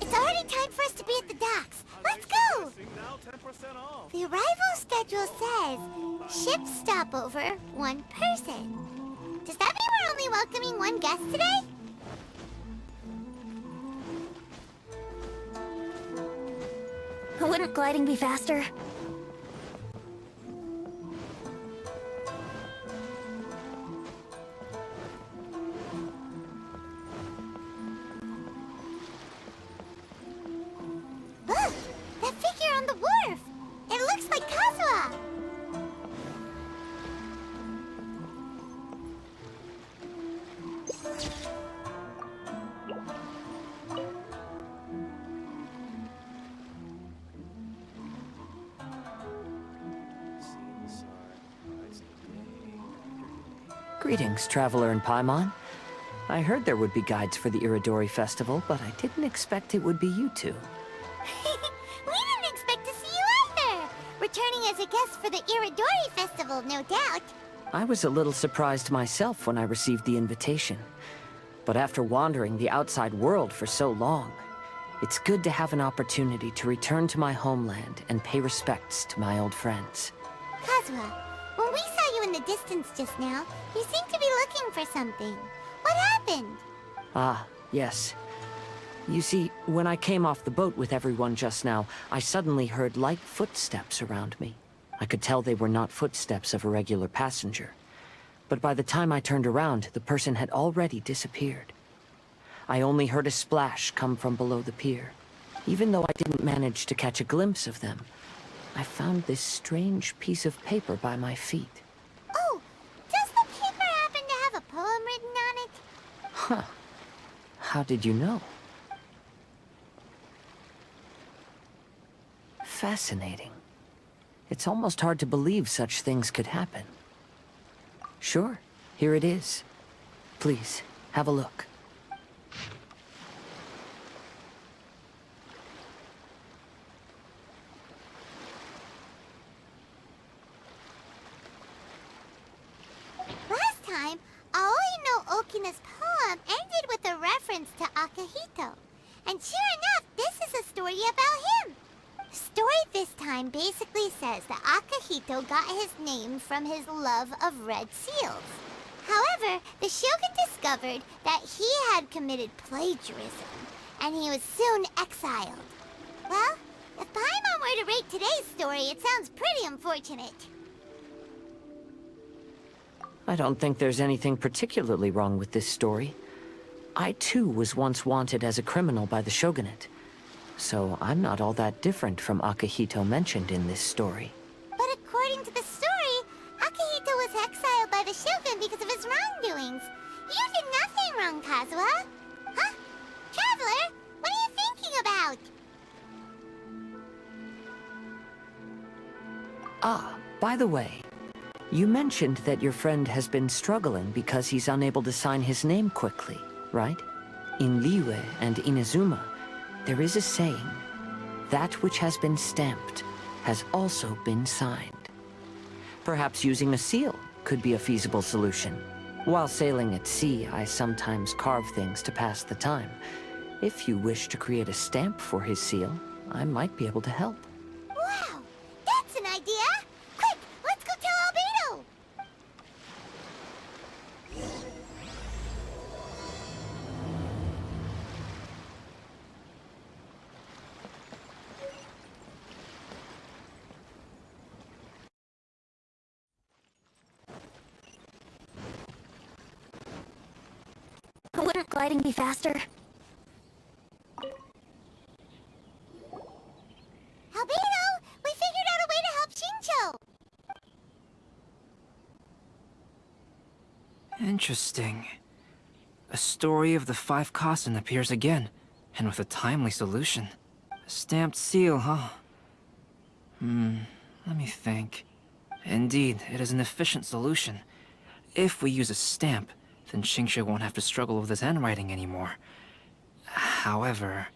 It's already time for us to be at the docks. Let's go! The arrival schedule says ship stopover, 1 person. Does that mean we're only welcoming 1 guest today? Wouldn't gliding be faster? Look! That figure on the wharf! It looks like Kazuha! Greetings, traveler in Paimon. I heard there would be guides for the Iridori Festival, but I didn't expect it would be you two. We didn't expect to see you either! Returning as a guest for the Iridori Festival, no doubt. I was a little surprised myself when I received the invitation. But after wandering the outside world for so long, it's good to have an opportunity to return to my homeland and pay respects to my old friends. Kazuha, when we saw you in the distance just now, you seemed to be looking for something. What happened? Ah, yes. You see, when I came off the boat with everyone just now, I suddenly heard light footsteps around me. I could tell they were not footsteps of a regular passenger. But by the time I turned around, the person had already disappeared. I only heard a splash come from below the pier. Even though I didn't manage to catch a glimpse of them, I found this strange piece of paper by my feet. Oh, does the paper happen to have a poem written on it? Huh. How did you know? Fascinating. It's almost hard to believe such things could happen. Sure, here it is. Please, have a look. Last time, Aoi no Okina's poem ended with a reference to Akihito. And sure enough, this is a story about him. The story this time basically says that Akihito got his name from his love of red seals. However, the Shogun discovered that he had committed plagiarism, and he was soon exiled. Well, if Paimon were to rate today's story, it sounds pretty unfortunate. I don't think there's anything particularly wrong with this story. I too was once wanted as a criminal by the shogunate. So I'm not all that different from Akihito mentioned in this story. But according to the story, Akihito was exiled by the Shogun because of his wrongdoings. You did nothing wrong, Kazuha. Huh? Traveler, what are you thinking about? Ah, by the way, you mentioned that your friend has been struggling because he's unable to sign his name quickly, right? In Liyue and Inazuma, there is a saying, that which has been stamped has also been signed. Perhaps using a seal could be a feasible solution. While sailing at sea, I sometimes carve things to pass the time. If you wish to create a stamp for his seal, I might be able to help. Wow, that's an idea! Quick, let's go tell Albedo! Wouldn't gliding be faster? Albedo, we figured out a way to help Shincho! Interesting. A story of the 5 Kasen appears again, and with a timely solution. A stamped seal, huh? Let me think. Indeed, it is an efficient solution. If we use a stamp, then Xingqiu won't have to struggle with his handwriting anymore. However,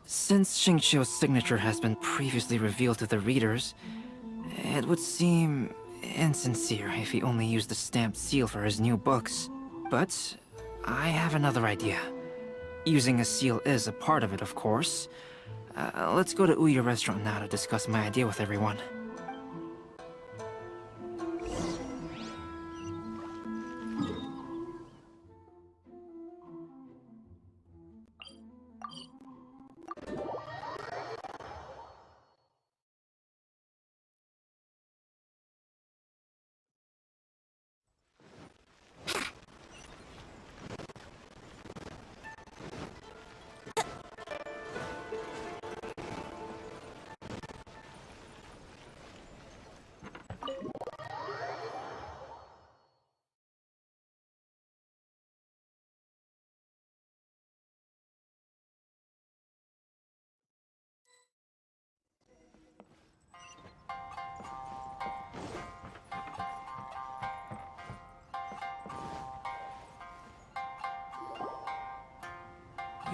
since Xingqiu's signature has been previously revealed to the readers, it would seem insincere if he only used the stamped seal for his new books. But I have another idea. Using a seal is a part of it, of course. Let's go to Ouya restaurant now to discuss my idea with everyone.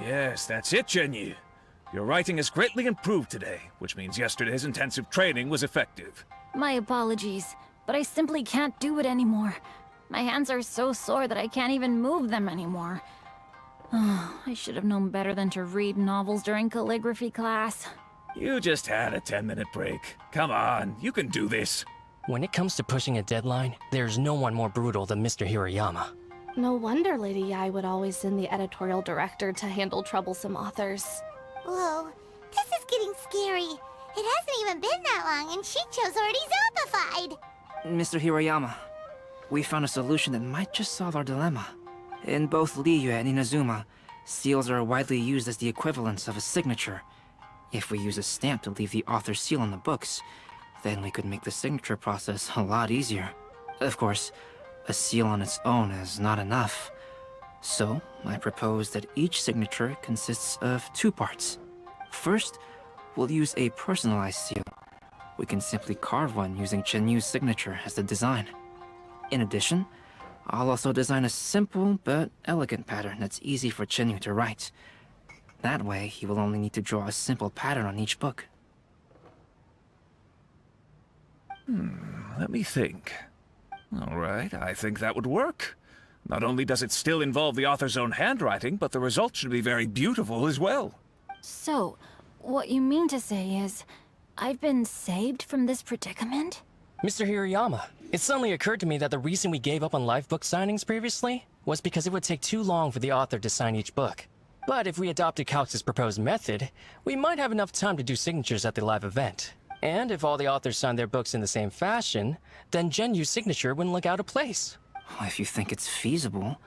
Yes, that's it, Genyu. Your writing has greatly improved today, which means yesterday's intensive training was effective. My apologies, but I simply can't do it anymore. My hands are so sore that I can't even move them anymore. I should have known better than to read novels during calligraphy class. You just had a 10-minute break. Come on, you can do this. When it comes to pushing a deadline, there's no one more brutal than Mr. Hirayama. No wonder Lady Yai would always send the editorial director to handle troublesome authors. Whoa, this is getting scary. It hasn't even been that long and Shincho's already zombified. Mr. Hirayama, we found a solution that might just solve our dilemma. In both Liyue and Inazuma, seals are widely used as the equivalents of a signature. If we use a stamp to leave the author's seal on the books, then we could make the signature process a lot easier. Of course, a seal on its own is not enough. So, I propose that each signature consists of two parts. First, we'll use a personalized seal. We can simply carve one using Chenyu's signature as the design. In addition, I'll also design a simple but elegant pattern that's easy for Chenyu to write. That way, he will only need to draw a simple pattern on each book. Let me think. All right, I think that would work. Not only does it still involve the author's own handwriting, but the result should be very beautiful as well. So, what you mean to say is, I've been saved from this predicament? Mr. Hirayama, it suddenly occurred to me that the reason we gave up on live book signings previously was because it would take too long for the author to sign each book. But if we adopted Calx's proposed method, we might have enough time to do signatures at the live event. And if all the authors signed their books in the same fashion, then Genyu's signature wouldn't look out of place. If you think it's feasible,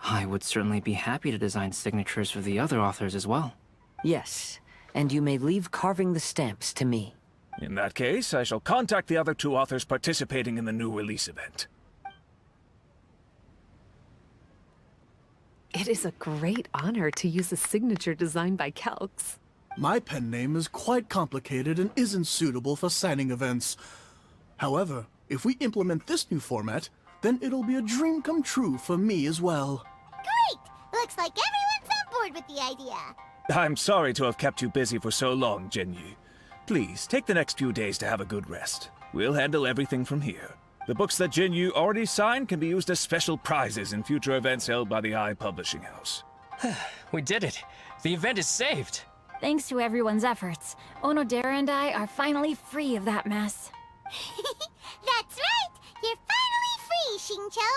I would certainly be happy to design signatures for the other authors as well. Yes, and you may leave carving the stamps to me. In that case, I shall contact the other two authors participating in the new release event. It is a great honor to use a signature designed by Calx. My pen name is quite complicated and isn't suitable for signing events. However, if we implement this new format, then it'll be a dream come true for me as well. Great! Looks like everyone's on board with the idea. I'm sorry to have kept you busy for so long, Genyu. Please, take the next few days to have a good rest. We'll handle everything from here. The books that Genyu already signed can be used as special prizes in future events held by the Eye Publishing House. We did it! The event is saved! Thanks to everyone's efforts, Onodera and I are finally free of that mess. That's right! You're finally free, Shincho!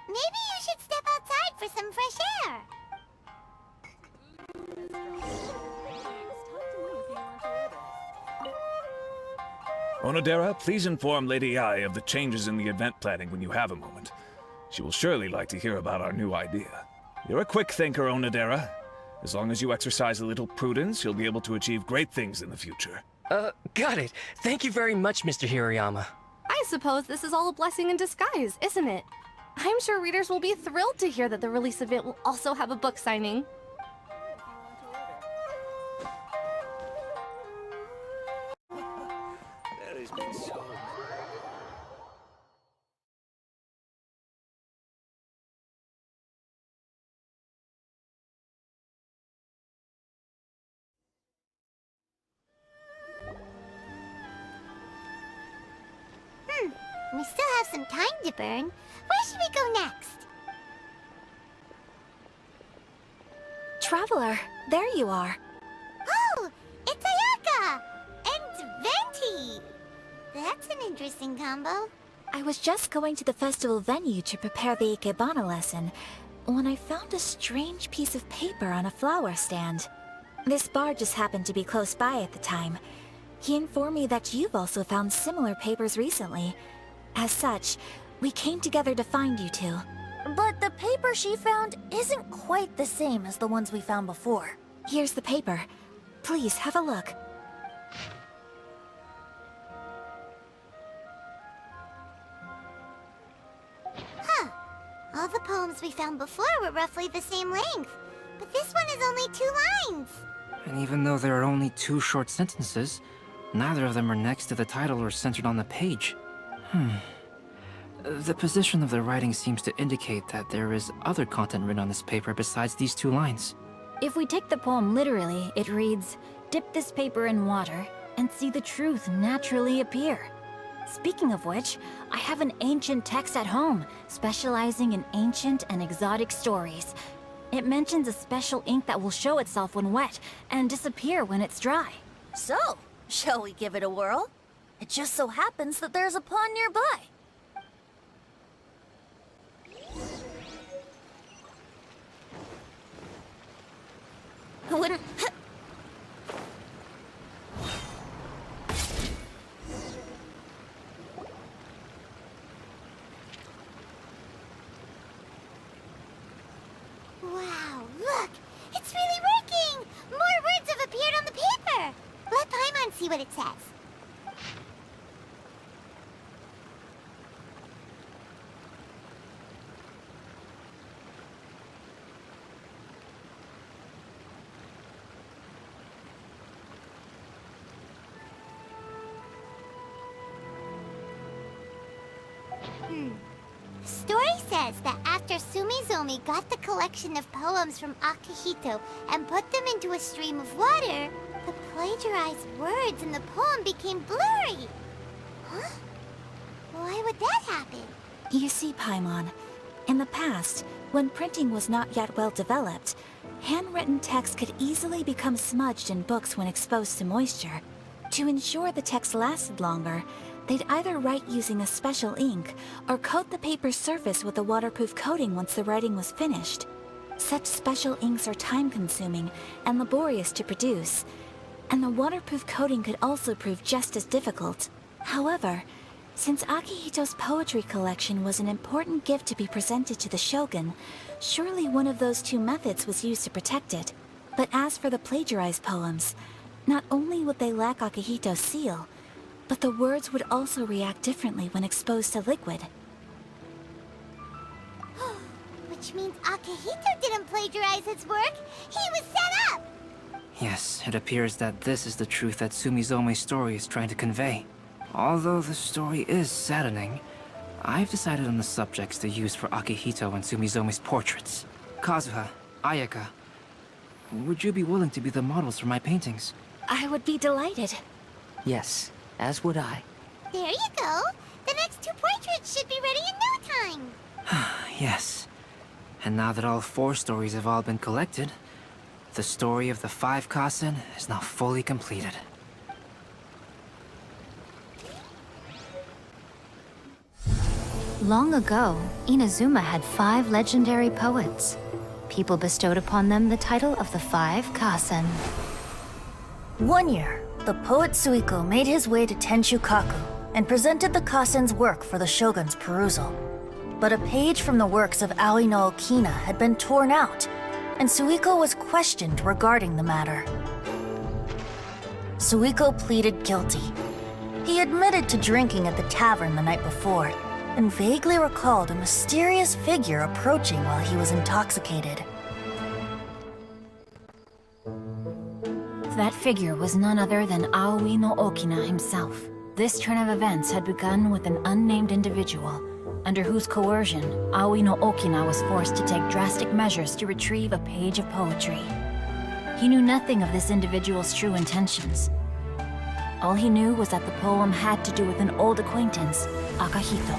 Maybe you should step outside for some fresh air. Onodera, please inform Lady Ai of the changes in the event planning when you have a moment. She will surely like to hear about our new idea. You're a quick thinker, Onodera. As long as you exercise a little prudence, you'll be able to achieve great things in the future. Got it. Thank you very much, Mr. Hirayama. I suppose this is all a blessing in disguise, isn't it? I'm sure readers will be thrilled to hear that the release event will also have a book signing. There has been so many. We still have some time to burn. Where should we go next? Traveler, there you are. Oh, it's Ayaka! And Venti! That's an interesting combo. I was just going to the festival venue to prepare the Ikebana lesson when I found a strange piece of paper on a flower stand. This bard just happened to be close by at the time. He informed me that you've also found similar papers recently. As such, we came together to find you two. But the paper she found isn't quite the same as the ones we found before. Here's the paper. Please, have a look. Huh. All the poems we found before were roughly the same length. But this one is only 2 lines. And even though there are only 2 short sentences, neither of them are next to the title or centered on the page. The position of the writing seems to indicate that there is other content written on this paper besides these 2 lines. If we take the poem literally, it reads, "Dip this paper in water and see the truth naturally appear." Speaking of which, I have an ancient text at home, specializing in ancient and exotic stories. It mentions a special ink that will show itself when wet and disappear when it's dry. So, shall we give it a whirl? It just so happens that there's a pond nearby. Wouldn't... Wow, look! It's really working! More words have appeared on the paper! Let Paimon see what it says. The story says that after Sumizomi got the collection of poems from Akihito and put them into a stream of water, the plagiarized words in the poem became blurry. Huh? Why would that happen? You see, Paimon, in the past, when printing was not yet well developed, handwritten text could easily become smudged in books when exposed to moisture. To ensure the text lasted longer, they'd either write using a special ink or coat the paper's surface with a waterproof coating once the writing was finished. Such special inks are time-consuming and laborious to produce, and the waterproof coating could also prove just as difficult. However, since Akihito's poetry collection was an important gift to be presented to the Shogun, surely one of those 2 methods was used to protect it. But as for the plagiarized poems, not only would they lack Akihito's seal, but the words would also react differently when exposed to liquid. Which means Akihito didn't plagiarize his work. He was set up! Yes, it appears that this is the truth that Sumizome's story is trying to convey. Although the story is saddening, I've decided on the subjects to use for Akihito and Sumizome's portraits. Kazuha, Ayaka, would you be willing to be the models for my paintings? I would be delighted. Yes, as would I. There you go. The next 2 portraits should be ready in no time. Yes. And now that all 4 stories have all been collected, the story of the 5 Kasen is now fully completed. Long ago, Inazuma had 5 legendary poets. People bestowed upon them the title of the 5 Kasen. One year, the poet Suiko made his way to Tenshukaku and presented the Kasen's work for the shogun's perusal. But a page from the works of Aoi no Okina had been torn out, and Suiko was questioned regarding the matter. Suiko pleaded guilty. He admitted to drinking at the tavern the night before, and vaguely recalled a mysterious figure approaching while he was intoxicated. That figure was none other than Aoi no Okina himself. This turn of events had begun with an unnamed individual, under whose coercion, Aoi no Okina was forced to take drastic measures to retrieve a page of poetry. He knew nothing of this individual's true intentions. All he knew was that the poem had to do with an old acquaintance, Akihito.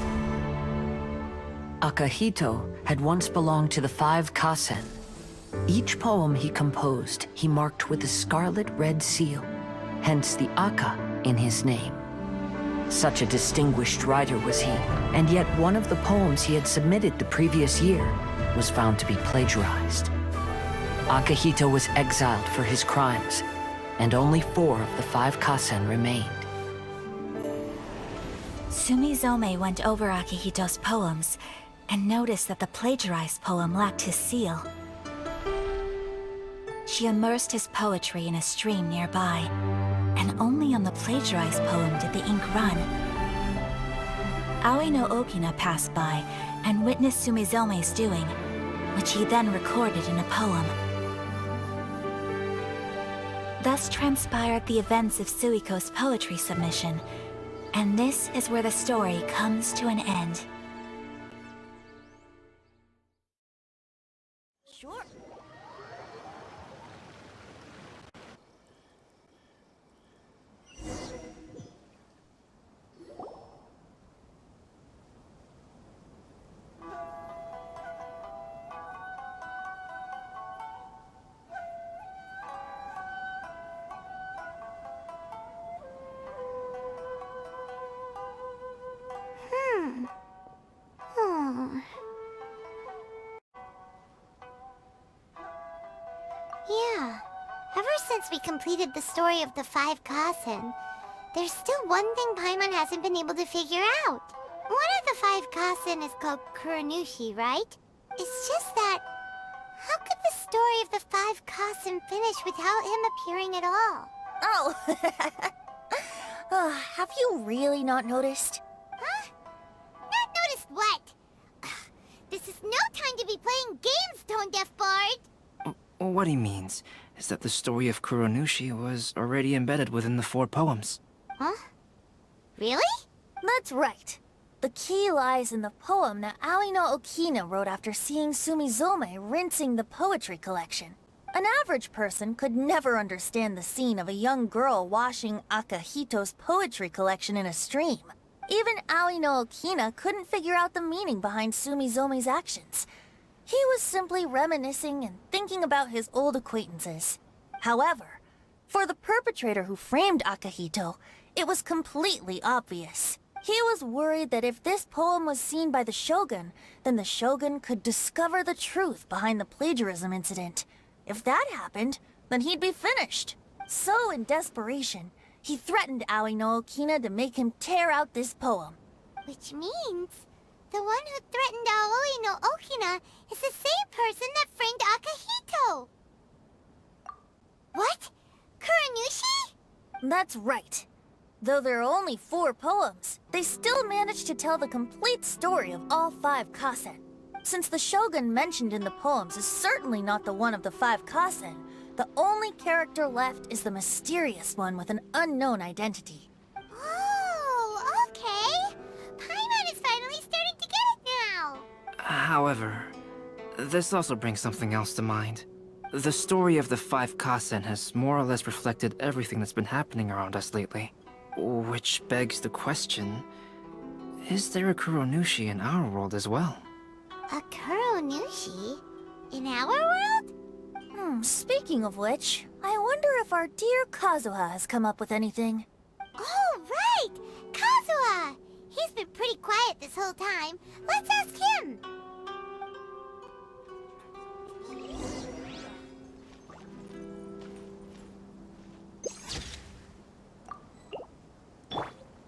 Akihito had once belonged to the 5 Kasen. Each poem he composed, he marked with a scarlet red seal, hence the Aka in his name. Such a distinguished writer was he, and yet one of the poems he had submitted the previous year was found to be plagiarized. Akihito was exiled for his crimes, and only 4 of the 5 Kasen remained. Sumizome went over Akihito's poems and noticed that the plagiarized poem lacked his seal. She immersed his poetry in a stream nearby, and only on the plagiarized poem did the ink run. Aoi no Okina passed by and witnessed Sumizome's doing, which he then recorded in a poem. Thus transpired the events of Suiko's poetry submission, and this is where the story comes to an end. Sure. Yeah. Ever since we completed the story of the 5 Kasen, there's still one thing Paimon hasn't been able to figure out. One of the 5 Kasen is called Kuranushi, right? It's just that, how could the story of the 5 Kasen finish without him appearing at all? Oh, have you really not noticed? Huh? Not noticed what? This is no time to be playing games, Tone Deaf Bard! What he means is that the story of Kuranushi was already embedded within the 4 poems. Huh? Really? That's right. The key lies in the poem that Aoi no Okina wrote after seeing Sumizome rinsing the poetry collection. An average person could never understand the scene of a young girl washing Akihito's poetry collection in a stream. Even Aoi no Okina couldn't figure out the meaning behind Sumizome's actions. He was simply reminiscing and thinking about his old acquaintances. However, for the perpetrator who framed Akihito, it was completely obvious. He was worried that if this poem was seen by the Shogun, then the Shogun could discover the truth behind the plagiarism incident. If that happened, then he'd be finished. So in desperation, he threatened Aoi no Okina to make him tear out this poem. Which means the one who threatened Aoi no Okina is the same person that framed Akihito! What? Kuranushi? That's right. Though there are only 4 poems, they still managed to tell the complete story of all 5 Kasen. Since the Shogun mentioned in the poems is certainly not the one of the 5 Kasen, the only character left is the mysterious one with an unknown identity. Oh, okay! Paimon is finally starting to get it now! However, this also brings something else to mind. The story of the 5 Kasen has more or less reflected everything that's been happening around us lately. Which begs the question, is there a Kuranushi in our world as well? A Kuranushi? In our world? Speaking of which, I wonder if our dear Kazuha has come up with anything. Oh, right! Kazuha! He's been pretty quiet this whole time. Let's ask him!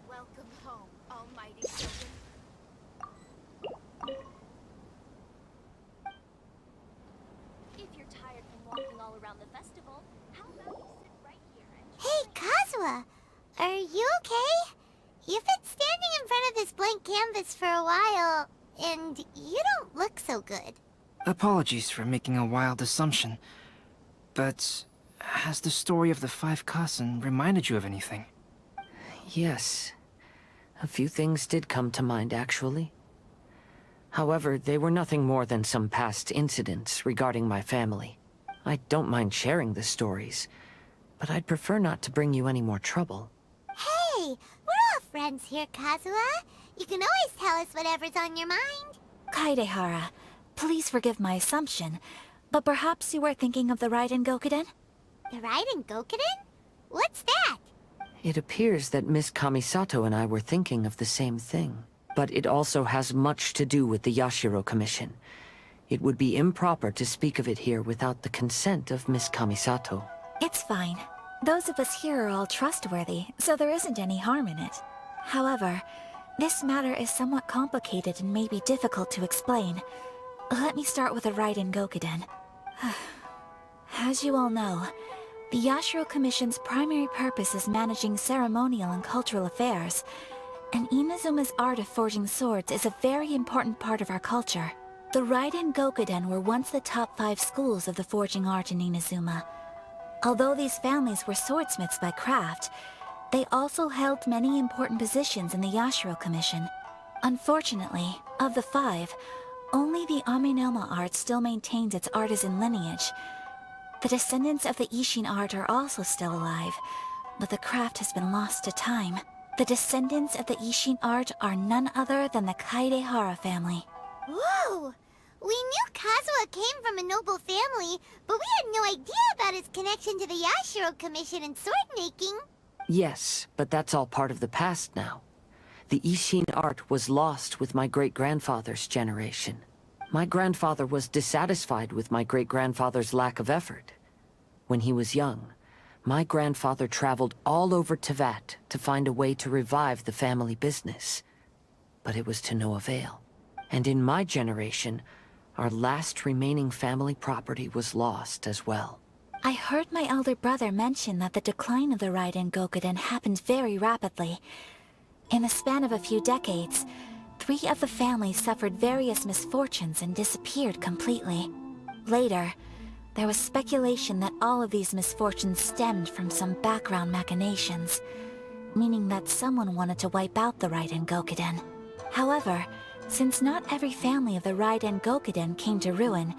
Welcome home, almighty Shogun. If you're tired from walking all around the festival, how about you sit right here and... Hey, Kazuha! Are you okay? You've been standing in front of this blank canvas for a while, and you don't look so good. Apologies for making a wild assumption, but has the story of the 5 Kasen reminded you of anything? Yes. A few things did come to mind, actually. However, they were nothing more than some past incidents regarding my family. I don't mind sharing the stories, but I'd prefer not to bring you any more trouble. Hey! We're all friends here, Kazuha. You can always tell us whatever's on your mind. Kaidehara, please forgive my assumption, But perhaps you were thinking of the Raiden Gokuden? The Raiden Gokuden? What's that? It appears that Miss Kamisato and I were thinking of the same thing. But it also has much to do with the Yashiro Commission. It would be improper to speak of it here without the consent of Miss Kamisato. It's fine. Those of us here are all trustworthy, so there isn't any harm in it. However, this matter is somewhat complicated and may be difficult to explain. Let me start with the Raiden Gokuden. As you all know, the Yashiro Commission's primary purpose is managing ceremonial and cultural affairs, and Inazuma's art of forging swords is a very important part of our culture. The Raiden Gokuden were once the top 5 schools of the forging art in Inazuma. Although these families were swordsmiths by craft, they also held many important positions in the Yashiro Commission. Unfortunately, of the 5, only the Amenoma art still maintains its artisan lineage. The descendants of the Ishin art are also still alive, but the craft has been lost to time. The descendants of the Ishin art are none other than the Kaidehara family. Whoa! We knew Kazuha came from a noble family, but we had no idea about his connection to the Yashiro Commission and sword making. Yes, but that's all part of the past now. The Ishin art was lost with my great-grandfather's generation. My grandfather was dissatisfied with my great-grandfather's lack of effort. When he was young, my grandfather traveled all over Tevat to find a way to revive the family business. But it was to no avail. And in my generation, our last remaining family property was lost as well. I heard my elder brother mention that the decline of the Raiden Gokuden happened very rapidly. In the span of a few decades, 3 of the families suffered various misfortunes and disappeared completely. Later, there was speculation that all of these misfortunes stemmed from some background machinations, meaning that someone wanted to wipe out the Raiden Gokuden. However, since not every family of the Raiden Gokuden came to ruin,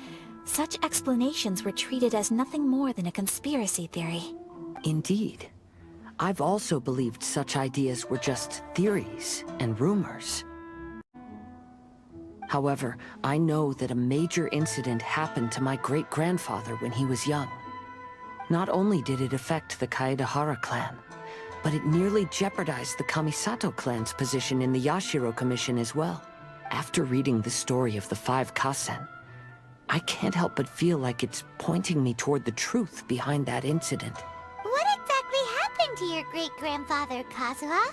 such explanations were treated as nothing more than a conspiracy theory. Indeed. I've also believed such ideas were just theories and rumors. However, I know that a major incident happened to my great-grandfather when he was young. Not only did it affect the Kaedehara clan, but it nearly jeopardized the Kamisato clan's position in the Yashiro Commission as well. After reading the story of the 5 Kasen, I can't help but feel like it's pointing me toward the truth behind that incident. What exactly happened to your great-grandfather, Kazuha?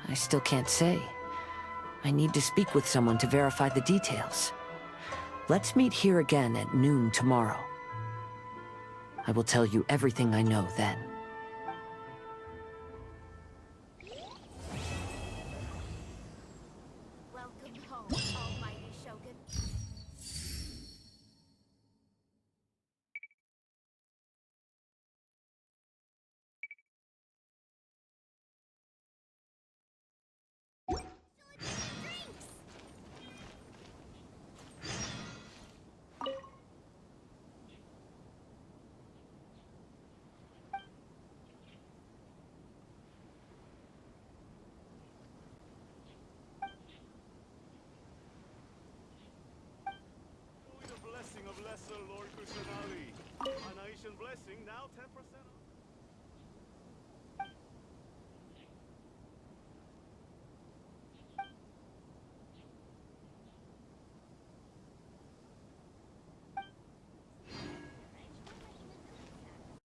I still can't say. I need to speak with someone to verify the details. Let's meet here again at noon tomorrow. I will tell you everything I know then. Welcome home, almighty Shogun. Blessing of Lesser Lord Kusanagi. An Aishan blessing, now 10% off.